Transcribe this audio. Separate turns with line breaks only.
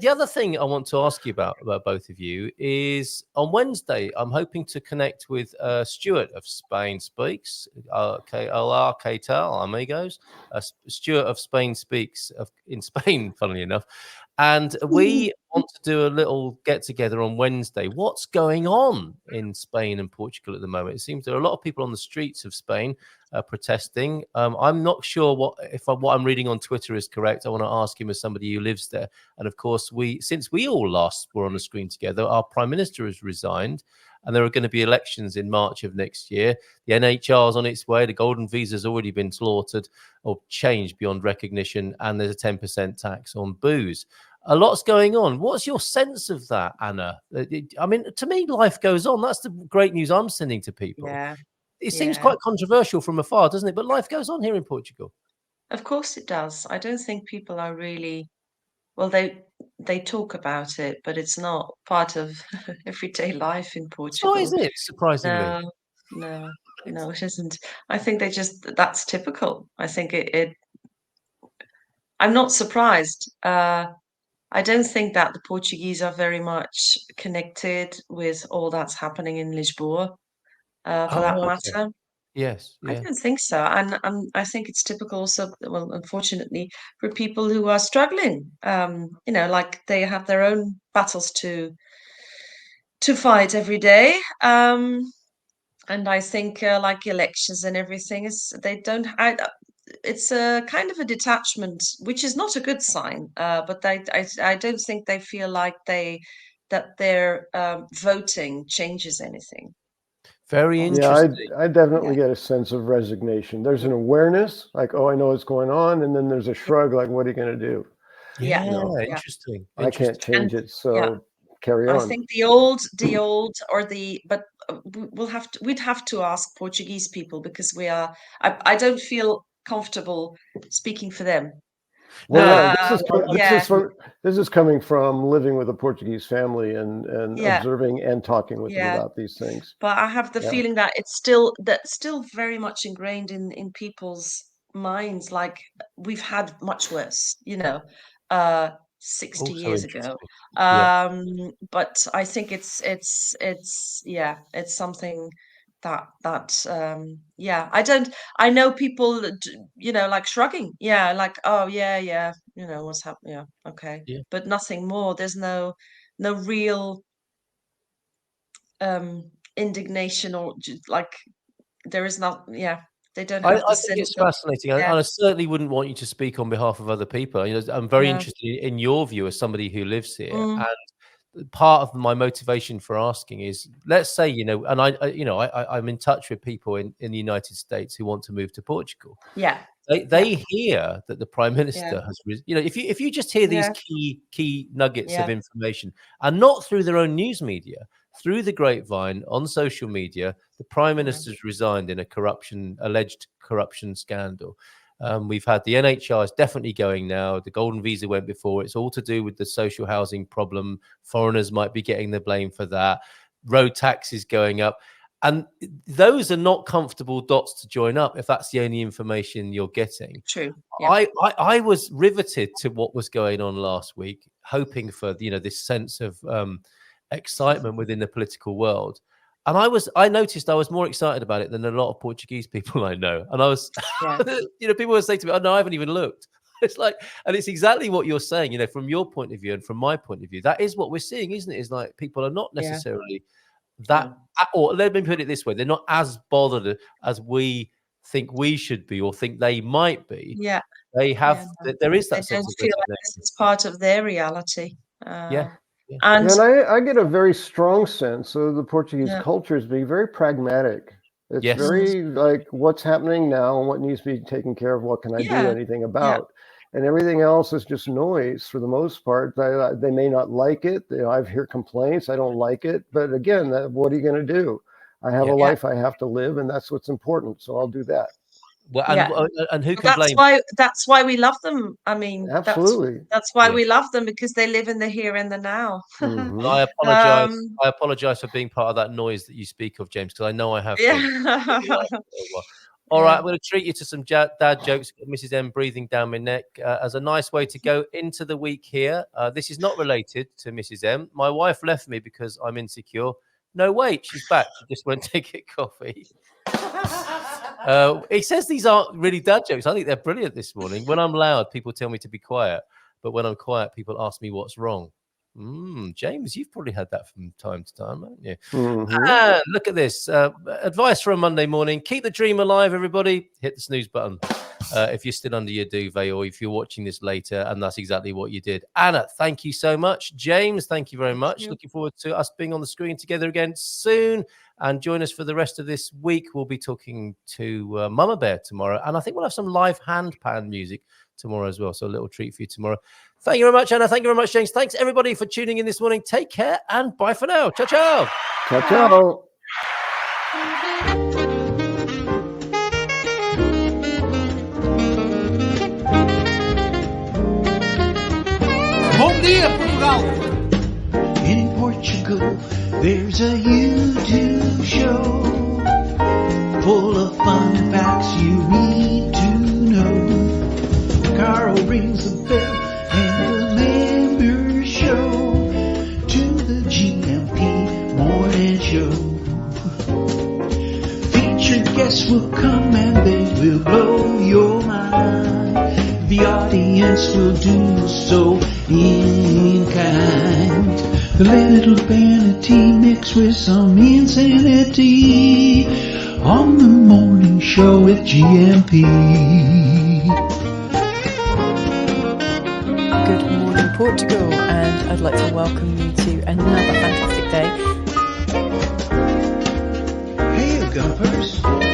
the other thing I want to ask you about both of you is on Wednesday, I'm hoping to connect with Stuart of Spain Speaks. Hola, ¿qué tal, amigos? Stuart of Spain Speaks in Spain, funnily enough. And we want to do a little get together on Wednesday. What's going on in Spain and Portugal at the moment? It seems there are a lot of people on the streets of Spain protesting. I'm not sure what I'm reading on Twitter is correct. I want to ask him as somebody who lives there. And of course, since we all last were on the screen together, our Prime Minister has resigned. And there are going to be elections in March of next year. The NHR is on its way. The golden visa has already been slaughtered or changed beyond recognition. And there's a 10% tax on booze. A lot's going on. What's your sense of that, Anna? I mean, to me, life goes on. That's the great news I'm sending to people.
Yeah.
It seems quite controversial from afar, doesn't it? But life goes on here in Portugal.
Of course it does. I don't think people are really, well, they talk about it, but it's not part of everyday life in Portugal.
So is it, surprisingly?
No, it isn't. I think that's typical. I think I'm not surprised. I don't think that the Portuguese are very much connected with all that's happening in Lisboa, for that matter.
Yes,
I
yeah.
don't think so. And I think it's typical also, well, unfortunately, for people who are struggling. Like they have their own battles to fight every day. And I think like elections and everything it's a kind of a detachment, which is not a good sign. But I don't think they feel like that their voting changes anything.
Very interesting.
Yeah, I definitely get a sense of resignation. There's an awareness, like, oh, I know what's going on, and then there's a shrug, like, what are you going to do?
Yeah,
Yeah.
interesting.
I can't change it, so carry
I
on.
think but we'd have to ask Portuguese people because I don't feel comfortable speaking for them.
Well, this is coming from living with a Portuguese family and observing and talking with them about these things.
But I have the feeling that it's still very much ingrained in people's minds. Like we've had much worse, 60 years ago. But I think it's something I know people, like shrugging, like, oh yeah, what's happening, okay, but nothing more. There's no real indignation or like there is not. They don't have
I think it's fascinating. I certainly wouldn't want you to speak on behalf of other people. I'm very interested in your view as somebody who lives here. And part of my motivation for asking is, let's say, and I'm in touch with people in the United States who want to move to Portugal. They hear that the Prime Minister has, if you just hear these key nuggets of information, and not through their own news media, through the grapevine on social media, the Prime Minister's resigned in a alleged corruption scandal. We've had the NHR is definitely going now. The golden visa went before. It's all to do with the social housing problem. Foreigners might be getting the blame for that. Road taxes going up. And those are not comfortable dots to join up if that's the only information you're getting.
True.
Yeah. I was riveted to what was going on last week, hoping for this sense of excitement within the political world. And I noticed I was more excited about it than a lot of Portuguese people I know. And I was, people would say to me, oh, no, I haven't even looked. It's like, and it's exactly what you're saying, from your point of view and from my point of view. That is what we're seeing, isn't it? It's like people are not necessarily or let me put it this way, they're not as bothered as we think we should be or think they might be.
Yeah.
They have, there is that
sense of feel like this is part of their reality.
And I get a very strong sense of the Portuguese culture as being very pragmatic. It's very like what's happening now and what needs to be taken care of. What can I do anything about? And everything else is just noise for the most part. They may not like it. I've heard complaints. I don't like it. But again, what are you going to do? I have a life I have to live, and that's what's important. So I'll do that.
Well, and who can blame?
That's why we love them. I mean,
absolutely.
That's why we love them, because they live in the here and the now.
And I apologize. I apologize for being part of that noise that you speak of, James, because I know I have been. All right, I'm going to treat you to some dad jokes, Mrs. M breathing down my neck, as a nice way to go into the week here. This is not related to Mrs. M. My wife left me because I'm insecure. No, wait, she's back. She just went to get coffee. He says these aren't really dad jokes. I think they're brilliant this morning. When I'm loud, people tell me to be quiet. But when I'm quiet, people ask me what's wrong. James, you've probably had that from time to time, haven't you? Mm-hmm. Look at this. Advice for a Monday morning. Keep the dream alive, everybody. Hit the snooze button if you're still under your duvet or if you're watching this later, and that's exactly what you did. Anna, thank you so much. James, thank you very much. Looking forward to us being on the screen together again soon. And join us for the rest of this week. We'll be talking to Mama Bear tomorrow. And I think we'll have some live hand pan music tomorrow as well. So a little treat for you tomorrow. Thank you very much, Anna. Thank you very much, James. Thanks, everybody, for tuning in this morning. Take care and bye for now. Ciao, ciao.
Ciao, ciao.
Bom dia, Portugal. In Portugal, there's a YouTube show full of fun facts you need to know. Carl rings the bell and the members show to the GMP morning show. Featured guests will come and they will blow your mind. The audience will do so in kind. The little vanity mixed with some insanity on the morning show with GMP.
Good morning, Portugal, and I'd like to welcome you to another fantastic day.
Hey, Gumpers.